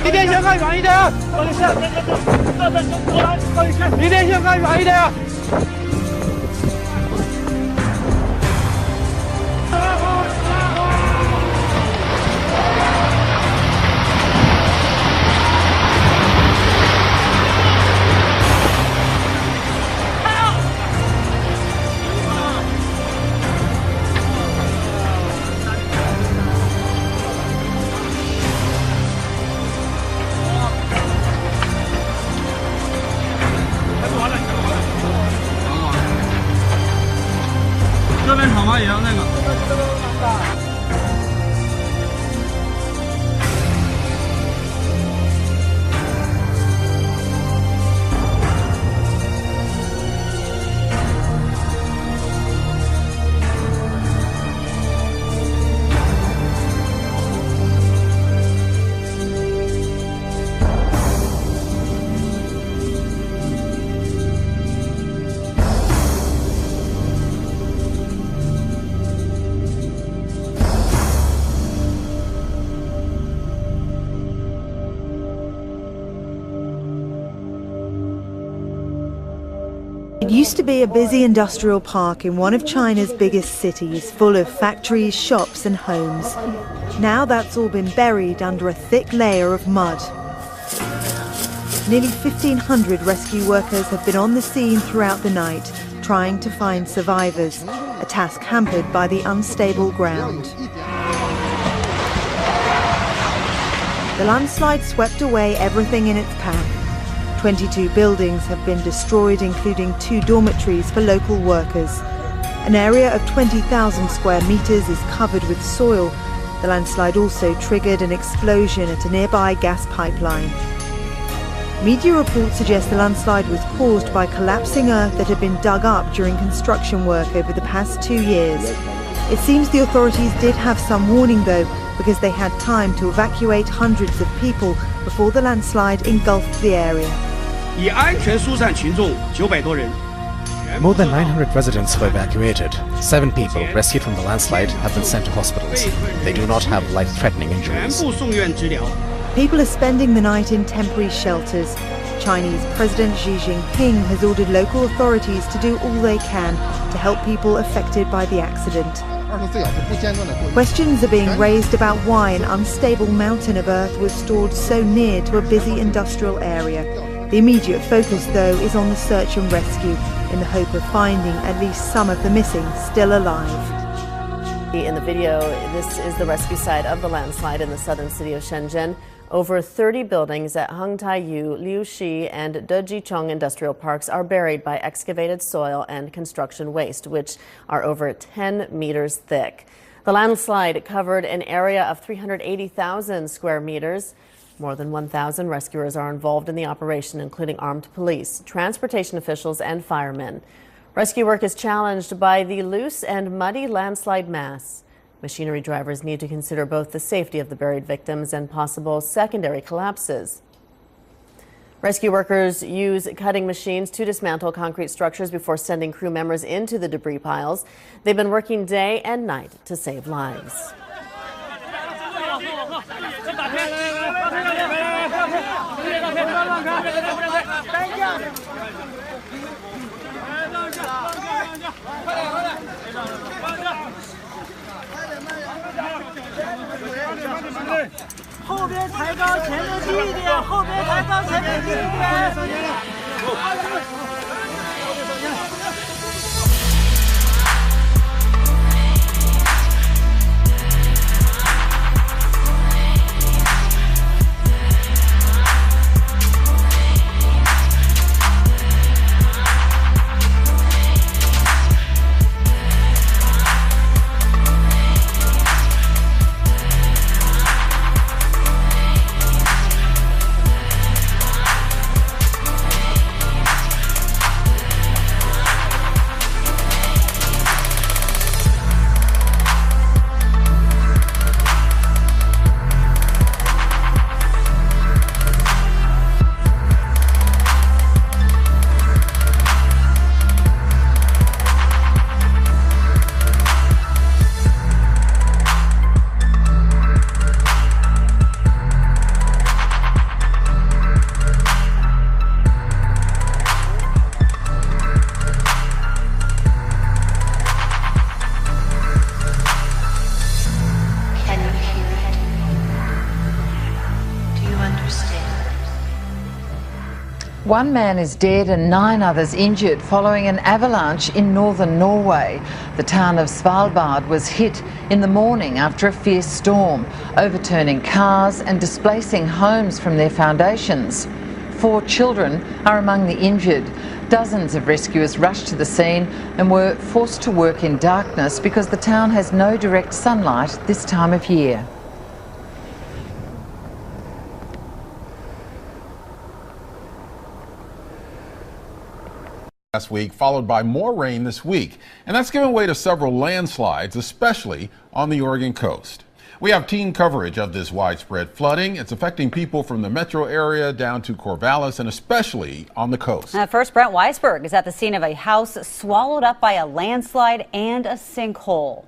离电线杆远一点啊！离电线杆远一点啊！这边厂房也要那个。It used to be a busy industrial park in one of China's biggest cities, full of factories, shops and homes. Now that's all been buried under a thick layer of mud. Nearly 1,500 rescue workers have been on the scene throughout the night, trying to find survivors, a task hampered by the unstable ground. The landslide swept away everything in its path. 22 buildings have been destroyed, including 2 dormitories for local workers. An area of 20,000 square meters is covered with soil. The landslide also triggered an explosion at a nearby gas pipeline. Media reports suggest the landslide was caused by collapsing earth that had been dug up during construction work over the past 2 years. It seems the authorities did have some warning though, because they had time to evacuate hundreds of people before the landslide engulfed the area. More than 900 residents were evacuated. 7 people rescued from the landslide have been sent to hospitals. They do not have life-threatening injuries. People are spending the night in temporary shelters. Chinese President Xi Jinping has ordered local authorities to do all they can to help people affected by the accident. Questions are being raised about why an unstable mountain of earth was stored so near to a busy industrial area. The immediate focus, though, is on the search and rescue, in the hope of finding at least some of the missing still alive. In the video, this is the rescue site of the landslide in the southern city of Shenzhen. Over 30 buildings at Hengtaiyu, Liuxi, and Dejichong industrial parks are buried by excavated soil and construction waste, which are over 10 meters thick. The landslide covered an area of 380,000 square meters. More than 1,000 rescuers are involved in the operation, including armed police, transportation officials, and firemen. Rescue work is challenged by the loose and muddy landslide mass. Machinery drivers need to consider both the safety of the buried victims and possible secondary collapses. Rescue workers use cutting machines to dismantle concrete structures before sending crew members into the debris piles. They've been working day and night to save lives. One man is dead and 9 others injured following an avalanche in northern Norway. The town of Svalbard was hit in the morning after a fierce storm, overturning cars and displacing homes from their foundations. 4 children are among the injured. Dozens of rescuers rushed to the scene and were forced to work in darkness because the town has no direct sunlight this time of year. Last week, followed by more rain this week, and that's given way to several landslides, especially on the Oregon coast. We have team coverage of this widespread flooding. It's affecting people from the metro area down to Corvallis and especially on the coast. First, Brent Weisberg is at the scene of a house swallowed up by a landslide and a sinkhole.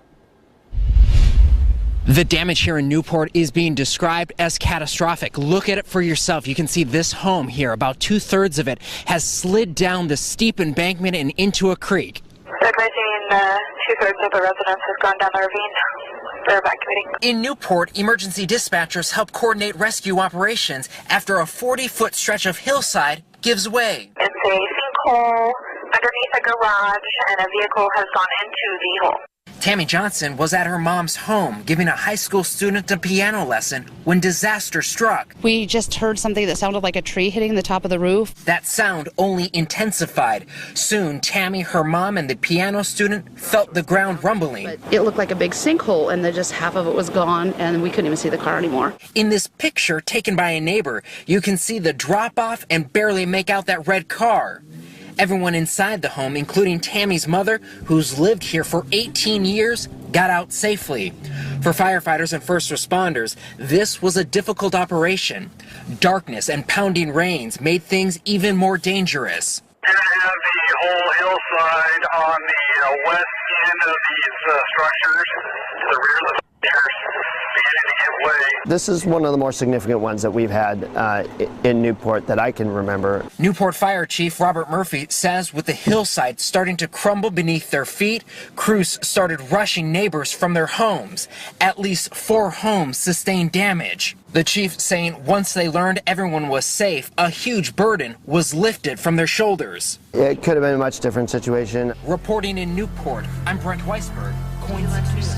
The damage here in Newport is being described as catastrophic. Look at it for yourself. You can see this home here, about 2/3 of it has slid down the steep embankment and into a creek. Advising 2/3 of the residents has gone down the ravine. They're evacuating. In Newport, emergency dispatchers help coordinate rescue operations after a 40-foot stretch of hillside gives way. It's a sinkhole underneath a garage, and a vehicle has gone into the hole. Tammy Johnson was at her mom's home giving a high school student a piano lesson when disaster struck. We just heard something that sounded like a tree hitting the top of the roof. That sound only intensified. Soon, Tammy, her mom, and the piano student felt the ground rumbling. It looked like a big sinkhole, and then just half of it was gone, and we couldn't even see the car anymore. In this picture taken by a neighbor, you can see the drop-off and barely make out that red car. Everyone inside the home, including Tammy's mother, who's lived here for 18 years, got out safely. For firefighters and first responders, this was a difficult operation. Darkness and pounding rains made things even more dangerous. You have the whole hillside on the west end of these structures, to the rear of the beginning to give way. This is one of the more significant ones that we've had in Newport that I can remember. Newport Fire Chief Robert Murphy says with the hillside starting to crumble beneath their feet, crews started rushing neighbors from their homes. At least 4 homes sustained damage. The chief saying once they learned everyone was safe, a huge burden was lifted from their shoulders. It could have been a much different situation. Reporting in Newport, I'm Brent Weisberg, KOIN 6 News.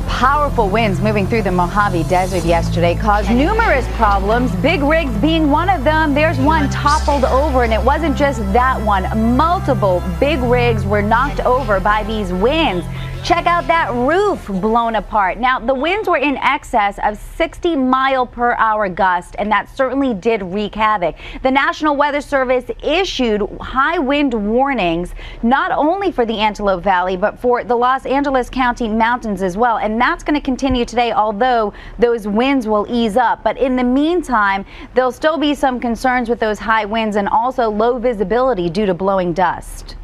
Powerful winds moving through the Mojave Desert yesterday caused numerous problems, big rigs being one of them. There's one toppled over, and it wasn't just that one. Multiple big rigs were knocked over by these winds. Check out that roof blown apart. Now, the winds were in excess of 60-mile-per-hour gusts, and that certainly did wreak havoc. The National Weather Service issued high wind warnings, not only for the Antelope Valley, but for the Los Angeles County mountains as well. And that's going to continue today, although those winds will ease up. But in the meantime, there'll still be some concerns with those high winds and also low visibility due to blowing dust.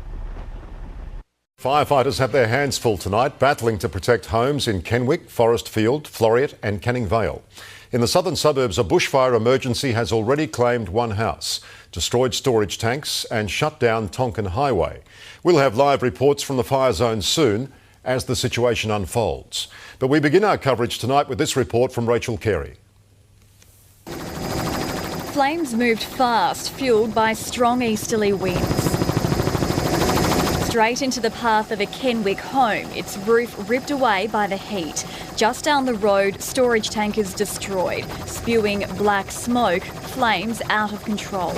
Firefighters have their hands full tonight, battling to protect homes in Kenwick, Forestfield, Floriat and Canning Vale. In the southern suburbs, a bushfire emergency has already claimed one house, destroyed storage tanks and shut down Tonkin Highway. We'll have live reports from the fire zone soon as the situation unfolds. But we begin our coverage tonight with this report from Rachel Carey. Flames moved fast, fuelled by strong easterly winds. Straight into the path of a Kenwick home, its roof ripped away by the heat. Just down the road, storage tankers destroyed, spewing black smoke, flames out of control.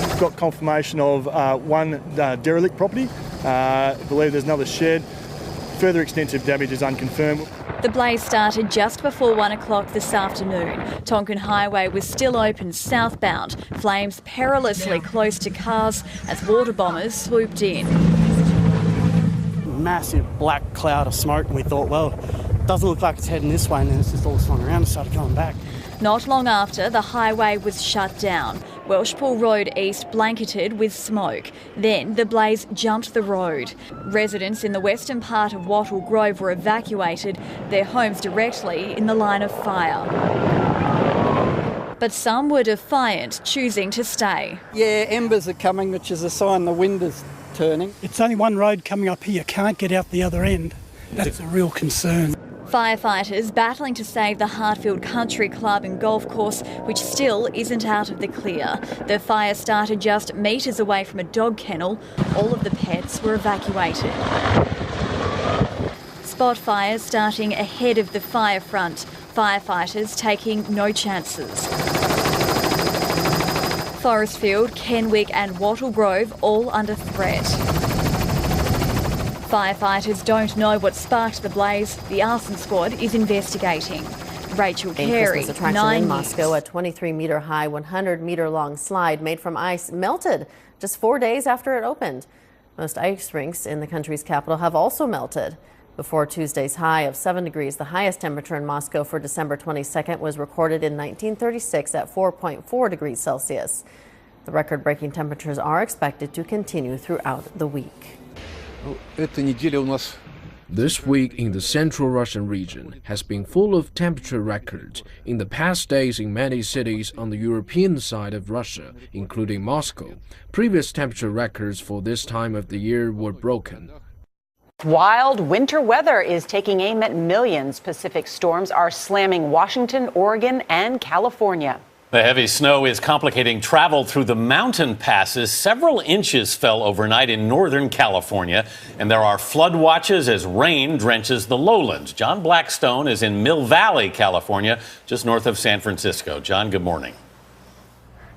We've got confirmation of one derelict property. I believe there's another shed. Further extensive damage is unconfirmed. The blaze started just before 1 o'clock this afternoon. Tonkin Highway was still open southbound, flames perilously close to cars as water bombers swooped in. Massive black cloud of smoke, and we thought, well, it doesn't look like it's heading this way, and then it's just all swung around and started going back. Not long after, the highway was shut down. Welshpool Road East blanketed with smoke. Then the blaze jumped the road. Residents in the western part of Wattle Grove were evacuated, their homes directly in the line of fire. But some were defiant, choosing to stay. Yeah, embers are coming, which is a sign the wind is turning. It's only one road coming up here, can't get out the other end. That's a real concern. Firefighters battling to save the Hartfield Country Club and Golf Course, which still isn't out of the clear. The fire started just metres away from a dog kennel. All of the pets were evacuated. Spot fires starting ahead of the fire front. Firefighters taking no chances. Forestfield, Kenwick and Wattle Grove all under threat. Firefighters don't know what sparked the blaze. The arson squad is investigating. Rachel Carey, Christmas attraction in Moscow, a 23-metre high, 100-metre long slide made from ice melted just 4 days after it opened. Most ice rinks in the country's capital have also melted. Before Tuesday's high of 7 degrees, the highest temperature in Moscow for December 22nd was recorded in 1936 at 4.4 degrees Celsius. The record-breaking temperatures are expected to continue throughout the week. This week in the central Russian region has been full of temperature records in the past days in many cities on the European side of Russia, including Moscow. Previous temperature records for this time of the year were broken. Wild winter weather is taking aim at millions. Pacific storms are slamming Washington, Oregon, and California. The heavy snow is complicating travel through the mountain passes. Several inches fell overnight in Northern California, and there are flood watches as rain drenches the lowlands. John Blackstone is in Mill Valley, California, just north of San Francisco. John, good morning.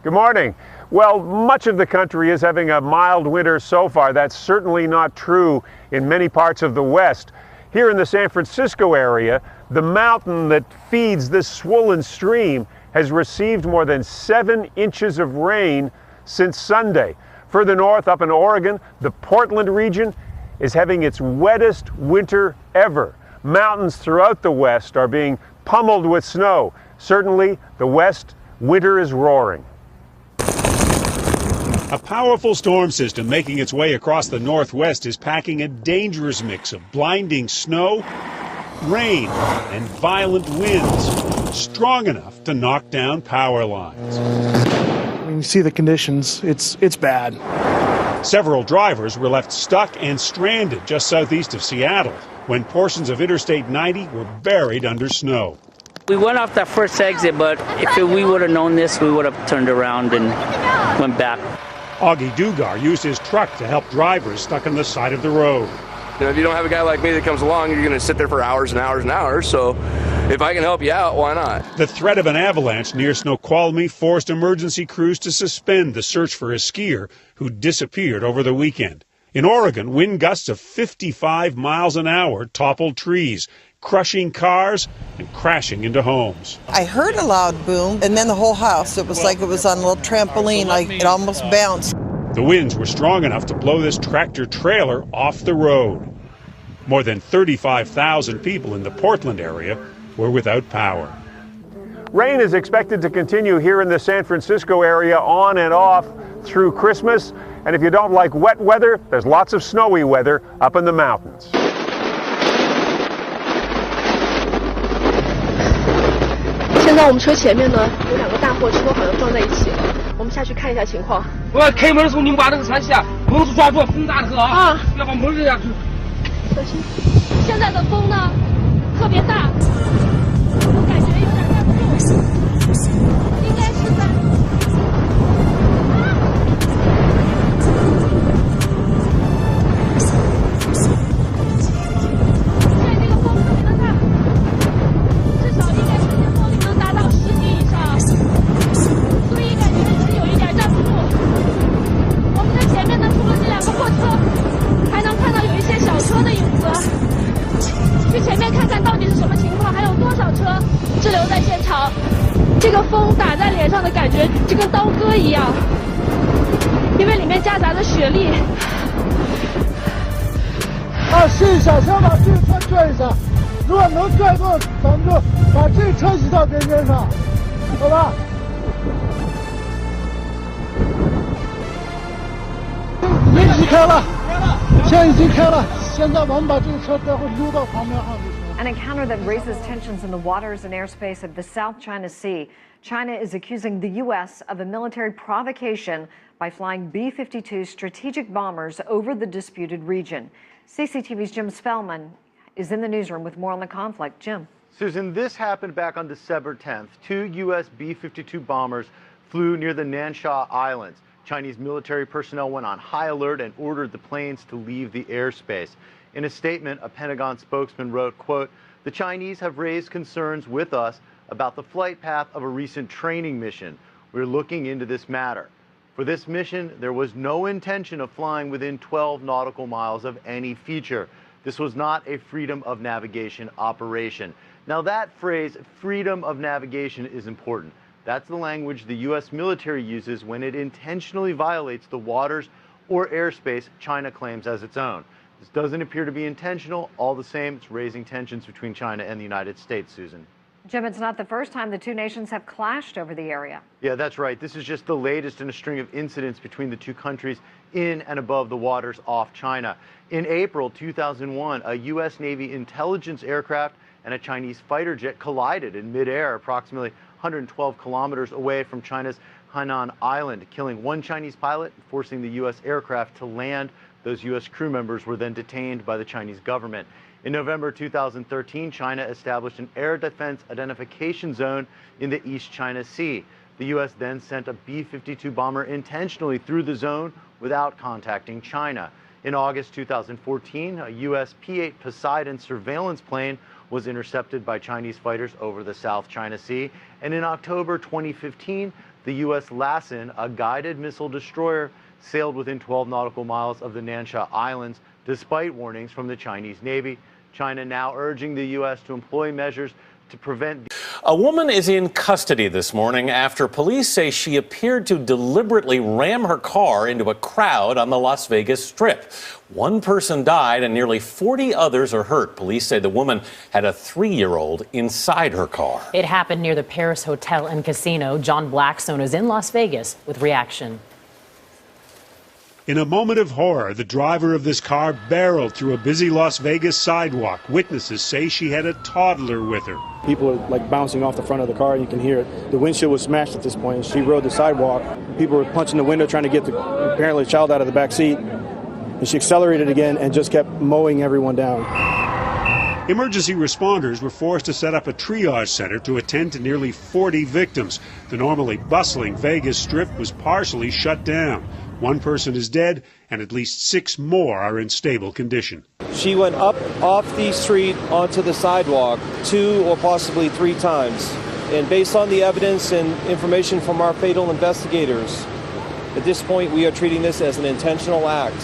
Good morning. Well, much of the country is having a mild winter so far. That's certainly not true in many parts of the West. Here in the San Francisco area, the mountain that feeds this swollen stream has received more than 7 inches of rain since Sunday. Further north, up in Oregon, the Portland region is having its wettest winter ever. Mountains throughout the West are being pummeled with snow. Certainly, the West, winter is roaring. A powerful storm system making its way across the Northwest is packing a dangerous mix of blinding snow, rain, and violent winds, strong enough to knock down power lines. When you see the conditions, it's bad. Several drivers were left stuck and stranded just southeast of Seattle when portions of Interstate 90 were buried under snow. We went off that first exit, but if we would have known this, we would have turned around and went back. Augie Dugar used his truck to help drivers stuck on the side of the road. You know, if you don't have a guy like me that comes along, you're going to sit there for hours and hours and hours. So if I can help you out, why not? The threat of an avalanche near Snoqualmie forced emergency crews to suspend the search for a skier who disappeared over the weekend. In Oregon, wind gusts of 55 miles an hour toppled trees, crushing cars and crashing into homes. I heard a loud boom, and then the whole house, it was like it was on a little trampoline, like it almost bounced. The winds were strong enough to blow this tractor trailer off the road. More than 35,000 people in the Portland area were without power. Rain is expected to continue here in the San Francisco area on and off through Christmas. And if you don't like wet weather, there's lots of snowy weather up in the mountains. 现在我们车前面呢有2个大货车好像撞在一起了，我们下去看一下情况。我要开门的时候，你们把那个船下，门是抓住，风大的很啊，不要把门扔下去。小心！现在的风呢特别大，我感觉有点带不动，应该是在。 这个风打在脸上的感觉就跟刀割一样，因为里面夹杂着雪粒。试一下，先把这个车拽上，如果能拽动，咱们就把这个车移到边边上，好吧？已经移开了，现在已经开了，现在我们把这个车待会溜到旁边上就行。 An encounter that raises tensions in the waters and airspace of the South China Sea. China is accusing the U.S. of a military provocation by flying B-52 strategic bombers over the disputed region. CCTV's Jim Spellman is in the newsroom with more on the conflict. Jim. Susan, this happened back on December 10th. 2 U.S. B-52 bombers flew near the Nansha Islands. Chinese military personnel went on high alert and ordered the planes to leave the airspace. In a statement, a Pentagon spokesman wrote, quote, "The Chinese have raised concerns with us about the flight path of a recent training mission. We're looking into this matter. For this mission, there was no intention of flying within 12 nautical miles of any feature. This was not a freedom of navigation operation." Now that phrase, freedom of navigation, is important. That's the language the U.S. military uses when it intentionally violates the waters or airspace China claims as its own. This doesn't appear to be intentional. All the same, it's raising tensions between China and the United States, Susan. Jim, it's not the first time the two nations have clashed over the area. Yeah, that's right. This is just the latest in a string of incidents between the two countries in and above the waters off China. In April 2001, a U.S. Navy intelligence aircraft and a Chinese fighter jet collided in midair approximately 112 kilometers away from China's Hainan Island, killing one Chinese pilot and forcing the U.S. aircraft to land. Those U.S. crew members were then detained by the Chinese government. In November 2013, China established an air defense identification zone in the East China Sea. The U.S. then sent a B-52 bomber intentionally through the zone without contacting China. In August 2014, a U.S. P-8 Poseidon surveillance plane was intercepted by Chinese fighters over the South China Sea. And in October 2015, the U.S. Lassen, a guided missile destroyer, sailed within 12 nautical miles of the Nansha Islands, despite warnings from the Chinese Navy. China now urging the U.S. to employ measures to prevent. A woman is in custody this morning after police say she appeared to deliberately ram her car into a crowd on the Las Vegas Strip. One person died and nearly 40 others are hurt. Police say the woman had a 3-year-old inside her car. It happened near the Paris Hotel and Casino. John Blackstone is in Las Vegas with reaction. In a moment of horror, the driver of this car barreled through a busy Las Vegas sidewalk. Witnesses say she had a toddler with her. People are like bouncing off the front of the car, and you can hear it. The windshield was smashed at this point, and she rode the sidewalk. People were punching the window trying to get the apparently child out of the back seat, and she accelerated again and just kept mowing everyone down. Emergency responders were forced to set up a triage center to attend to nearly 40 victims. The normally bustling Vegas Strip was partially shut down. One person is dead, and at least 6 more are in stable condition. She went up off the street onto the sidewalk 2 or possibly 3 times. And based on the evidence and information from our fatal investigators, at this point we are treating this as an intentional act.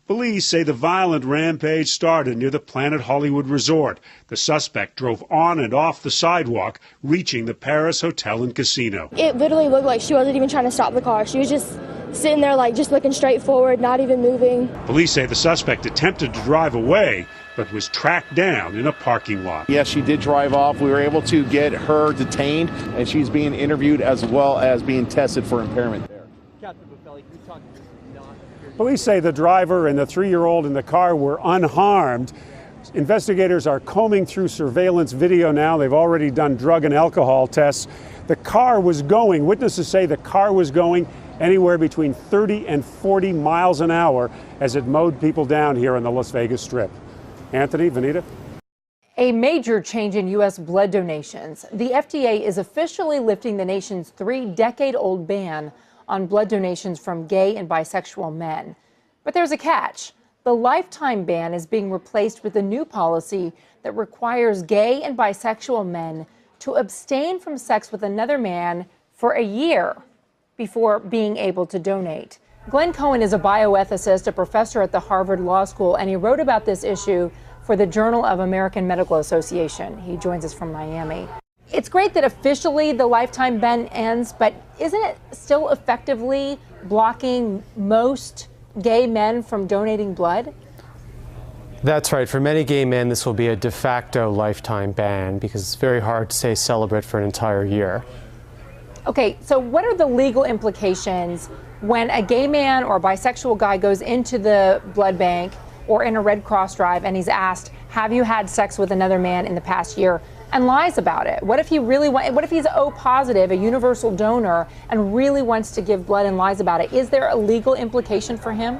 Police say the violent rampage started near the Planet Hollywood Resort. The suspect drove on and off the sidewalk, reaching the Paris Hotel and Casino. It literally looked like she wasn't even trying to stop the car. She was just sitting there, like, just looking straight forward, not even moving. Police say the suspect attempted to drive away, but was tracked down in a parking lot. Yes, she did drive off. We were able to get her detained, and she's being interviewed as well as being tested for impairment there. Police say the driver and the 3-year-old in the car were unharmed. Investigators are combing through surveillance video now. They've already done drug and alcohol tests. The car was going, witnesses say the car was going anywhere between 30 and 40 miles an hour as it mowed people down here on the Las Vegas Strip. Anthony, Vanita? A major change in U.S. blood donations. The FDA is officially lifting the nation's 3-decade-old ban on blood donations from gay and bisexual men. But there's a catch. The lifetime ban is being replaced with a new policy that requires gay and bisexual men to abstain from sex with another man for a year before being able to donate. Glenn Cohen is a bioethicist, a professor at the Harvard Law School, and he wrote about this issue for the Journal of American Medical Association. He joins us from Miami. It's great that officially the lifetime ban ends, but isn't it still effectively blocking most gay men from donating blood? That's right. For many gay men, this will be a de facto lifetime ban because it's very hard to stay celibate for an entire year. Okay, so what are the legal implications when a gay man or a bisexual guy goes into the blood bank or in a Red Cross drive and he's asked, have you had sex with another man in the past year, and lies about it? What if he really what if he's O positive, a universal donor, and really wants to give blood and lies about it? Is there a legal implication for him?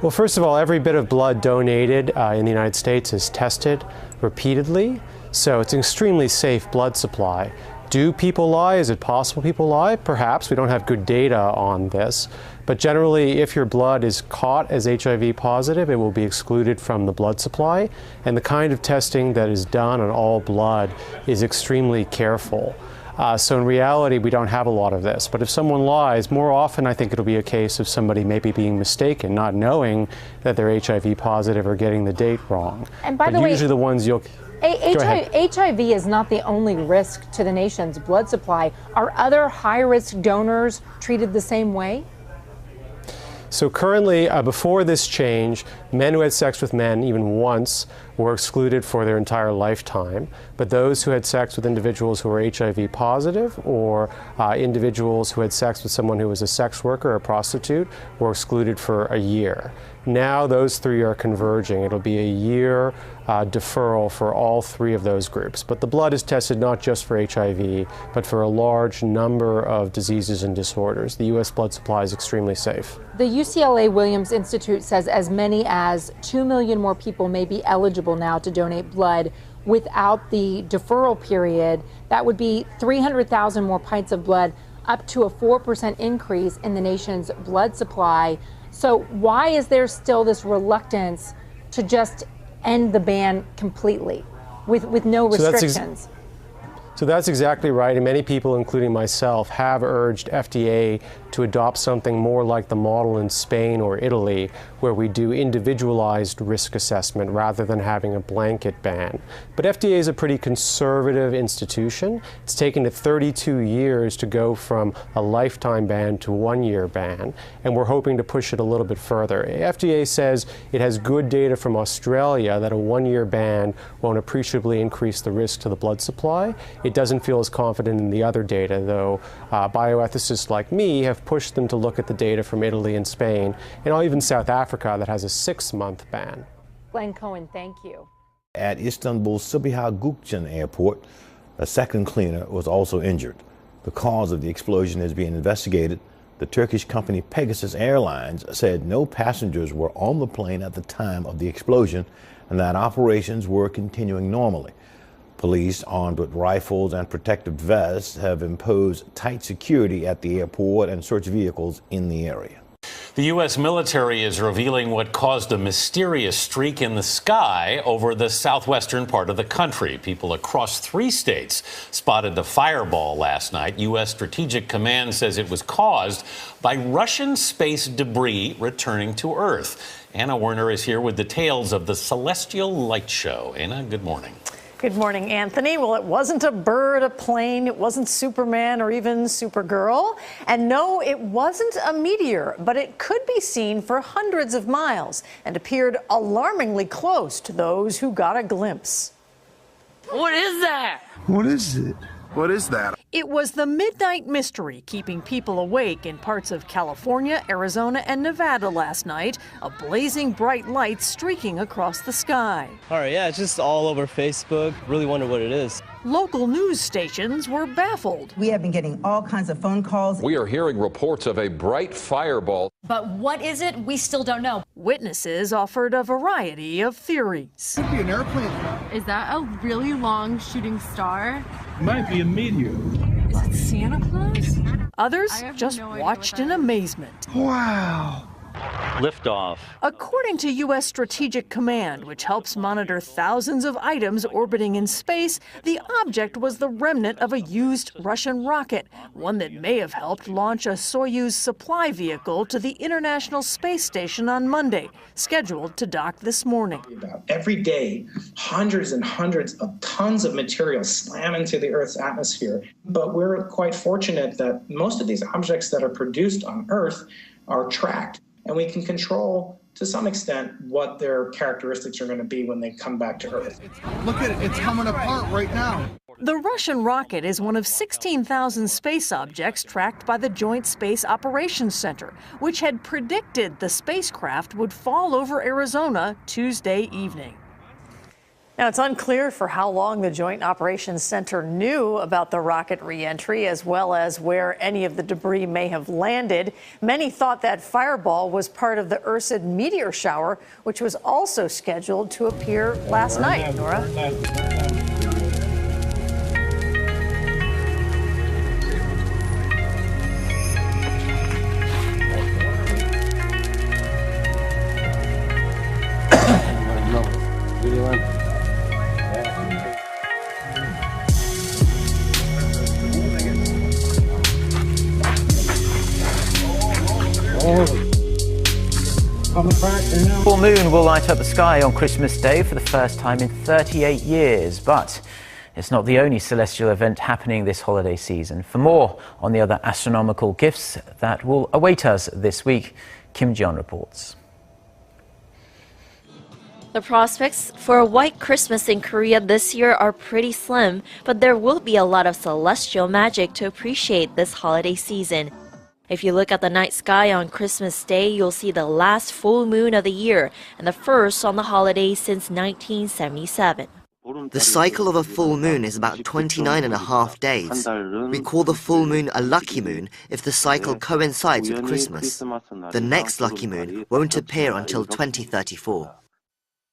Well, first of all, every bit of blood donated in the United States is tested repeatedly, so it's an extremely safe blood supply. Do people lie? Is it possible people lie? Perhaps. We don't have good data on this. But generally, if your blood is caught as HIV positive, it will be excluded from the blood supply. And the kind of testing that is done on all blood is extremely careful. So in reality, we don't have a lot of this. But if someone lies, more often I think it'll be a case of somebody maybe being mistaken, not knowing that they're HIV positive or getting the date wrong. And by the way, usually the ones you'll... HIV is not the only risk to the nation's blood supply. Are other high-risk donors treated the same way? So currently, before this change, men who had sex with men even once were excluded for their entire lifetime. But those who had sex with individuals who were HIV positive or individuals who had sex with someone who was a sex worker or a prostitute were excluded for a year. Now those three are converging. It'll be a year deferral for all three of those groups. But the blood is tested not just for HIV, but for a large number of diseases and disorders. The U.S. blood supply is extremely safe. The UCLA Williams Institute says as many as 2 million more people may be eligible now to donate blood without the deferral period. That would be 300,000 more pints of blood, up to a 4% increase in the nation's blood supply. So why is there still this reluctance to just end the ban completely with no restrictions? So that's exactly right, and many people, including myself, have urged FDA to adopt something more like the model in Spain or Italy, where we do individualized risk assessment rather than having a blanket ban. But FDA is a pretty conservative institution. It's taken it 32 years to go from a lifetime ban to a one-year ban, and we're hoping to push it a little bit further. FDA says it has good data from Australia that a one-year ban won't appreciably increase the risk to the blood supply. It doesn't feel as confident in the other data, though bioethicists like me have pushed them to look at the data from Italy and Spain, and even South Africa that has a 6-month ban. Glenn Cohen, thank you. At Istanbul Sabiha Gökçen Airport, a second cleaner was also injured. The cause of the explosion is being investigated. The Turkish company Pegasus Airlines said no passengers were on the plane at the time of the explosion and that operations were continuing normally. Police, armed with rifles and protective vests, have imposed tight security at the airport and search vehicles in the area. The U.S. military is revealing what caused a mysterious streak in the sky over the southwestern part of the country. People across 3 states spotted the fireball last night. U.S. Strategic Command says it was caused by Russian space debris returning to Earth. Anna Werner is here with details of the celestial light show. Anna, good morning. Good morning, Anthony. Well, it wasn't a bird, a plane, it wasn't Superman or even Supergirl. And no, it wasn't a meteor, but it could be seen for hundreds of miles and appeared alarmingly close to those who got a glimpse. What is that? What is it? What is that? It was the midnight mystery keeping people awake in parts of California, Arizona, and Nevada last night. A blazing bright light streaking across the sky. All right, yeah, it's just all over Facebook. Really wonder what it is. Local news stations were baffled. We have been getting all kinds of phone calls. We are hearing reports of a bright fireball. But what is it? We still don't know. Witnesses offered a variety of theories. Could be an airplane. Is that a really long shooting star? Might be a meteor. Is it Santa Claus? Others just watched in amazement. Wow. Liftoff. According to U.S. Strategic Command, which helps monitor thousands of items orbiting in space, the object was the remnant of a used Russian rocket, one that may have helped launch a Soyuz supply vehicle to the International Space Station on Monday, scheduled to dock this morning. Every day, hundreds and hundreds of tons of material slam into the Earth's atmosphere. But we're quite fortunate that most of these objects that are produced on Earth are tracked. And we can control, to some extent, what their characteristics are going to be when they come back to Earth. Look at it, it's coming apart right now. The Russian rocket is one of 16,000 space objects tracked by the Joint Space Operations Center, which had predicted the spacecraft would fall over Arizona Tuesday evening. Now, it's unclear for how long the Joint Operations Center knew about the rocket re-entry, as well as where any of the debris may have landed. Many thought that fireball was part of the Ursid meteor shower, which was also scheduled to appear last night. Nora? Full moon will light up the sky on Christmas Day for the first time in 38 years, but it's not the only celestial event happening this holiday season. For more on the other astronomical gifts that will await us this week, Kim Jeon reports. The prospects for a white Christmas in Korea this year are pretty slim, but there will be a lot of celestial magic to appreciate this holiday season. If you look at the night sky on Christmas Day, you'll see the last full moon of the year and the first on the holiday since 1977. The cycle of a full moon is about 29.5 days. We call the full moon a lucky moon if the cycle coincides with Christmas. The next lucky moon won't appear until 2034.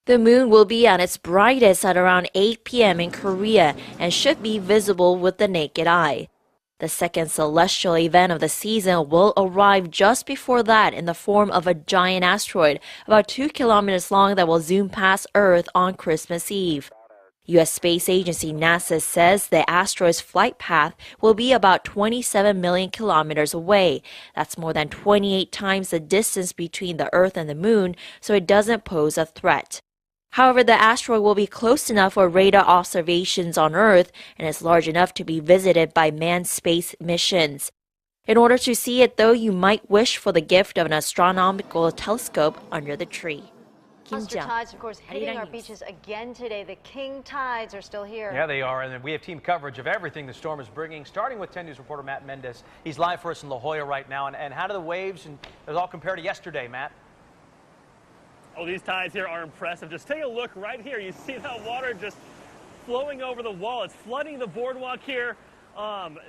The moon will be at its brightest at around 8 p.m. in Korea and should be visible with the naked eye. The second celestial event of the season will arrive just before that in the form of a giant asteroid about 2 kilometers long that will zoom past Earth on Christmas Eve. U.S. Space Agency NASA says the asteroid's flight path will be about 27 million kilometers away. That's more than 28 times the distance between the Earth and the Moon, so it doesn't pose a threat. However, the asteroid will be close enough for radar observations on Earth and is large enough to be visited by manned space missions. In order to see it, though, you might wish for the gift of an astronomical telescope under the tree. Monster tides, of course, hitting our beaches again today. The king tides are still here. Yeah, they are, and we have team coverage of everything the storm is bringing, starting with 10 News reporter Matt Mendes. He's live for us in La Jolla right now, and how do the waves and does all compare to yesterday, Matt? Oh, these tides here are impressive. Just take a look right here. You see that water just flowing over the wall. It's flooding the boardwalk here. My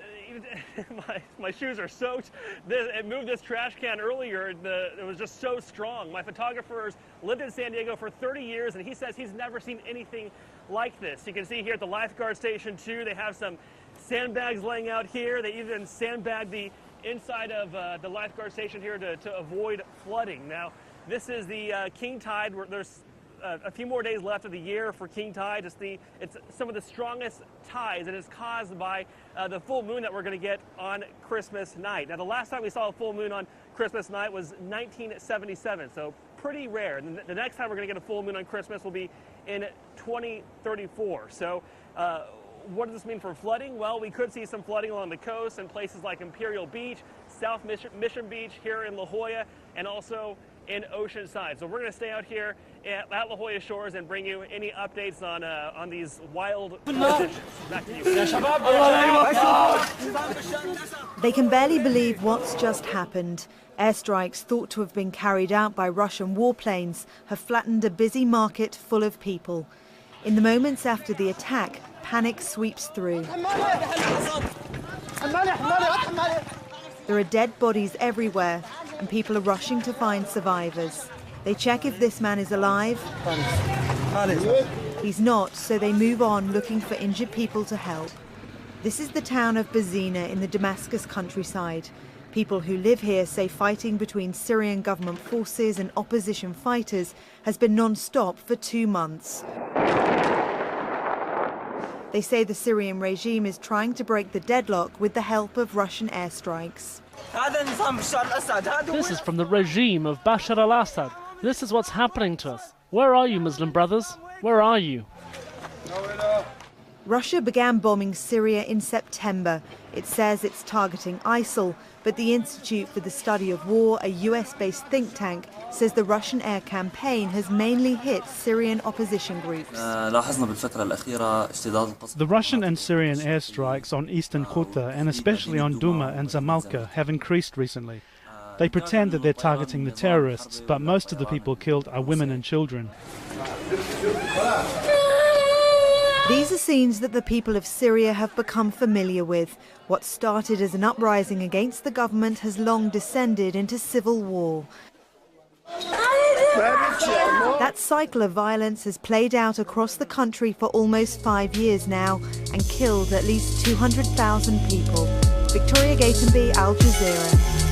shoes are soaked. It moved this trash can earlier. It was just so strong. My photographer's lived in San Diego for 30 years, and he says he's never seen anything like this. You can see here at the lifeguard station, too, they have some sandbags laying out here. They even sandbagged the inside of the lifeguard station here to avoid flooding. Now, this is the king tide. There's a few more days left of the year for king tide. It's some of the strongest tides, and it's caused by the full moon that we're going to get on Christmas night. Now, the last time we saw a full moon on Christmas night was 1977, so pretty rare. And the next time we're going to get a full moon on Christmas will be in 2034. So what does this mean for flooding? Well, we could see some flooding along the coast in places like Imperial Beach, South Mission Beach here in La Jolla, and also in Oceanside. So we're going to stay out here at La Jolla Shores and bring you any updates on these wild conditions. Back to you. They can barely believe what's just happened. Airstrikes thought to have been carried out by Russian warplanes have flattened a busy market full of people. In the moments after the attack, panic sweeps through. There are dead bodies everywhere, and people are rushing to find survivors. They check if this man is alive. He's not, so they move on looking for injured people to help. This is the town of Bazina in the Damascus countryside. People who live here say fighting between Syrian government forces and opposition fighters has been non-stop for 2 months. They say the Syrian regime is trying to break the deadlock with the help of Russian airstrikes. This is from the regime of Bashar al-Assad. This is what's happening to us. Where are you, Muslim brothers? Where are you? Russia began bombing Syria in September. It says it's targeting ISIL, but the Institute for the Study of War, a US-based think tank, says the Russian air campaign has mainly hit Syrian opposition groups. The Russian and Syrian airstrikes on eastern Ghouta and especially on Douma and Zamalka have increased recently. They pretend that they're targeting the terrorists, but most of the people killed are women and children. These are scenes that the people of Syria have become familiar with. What started as an uprising against the government has long descended into civil war. That cycle of violence has played out across the country for almost 5 years now and killed at least 200,000 people. Victoria Gatenby, Al Jazeera.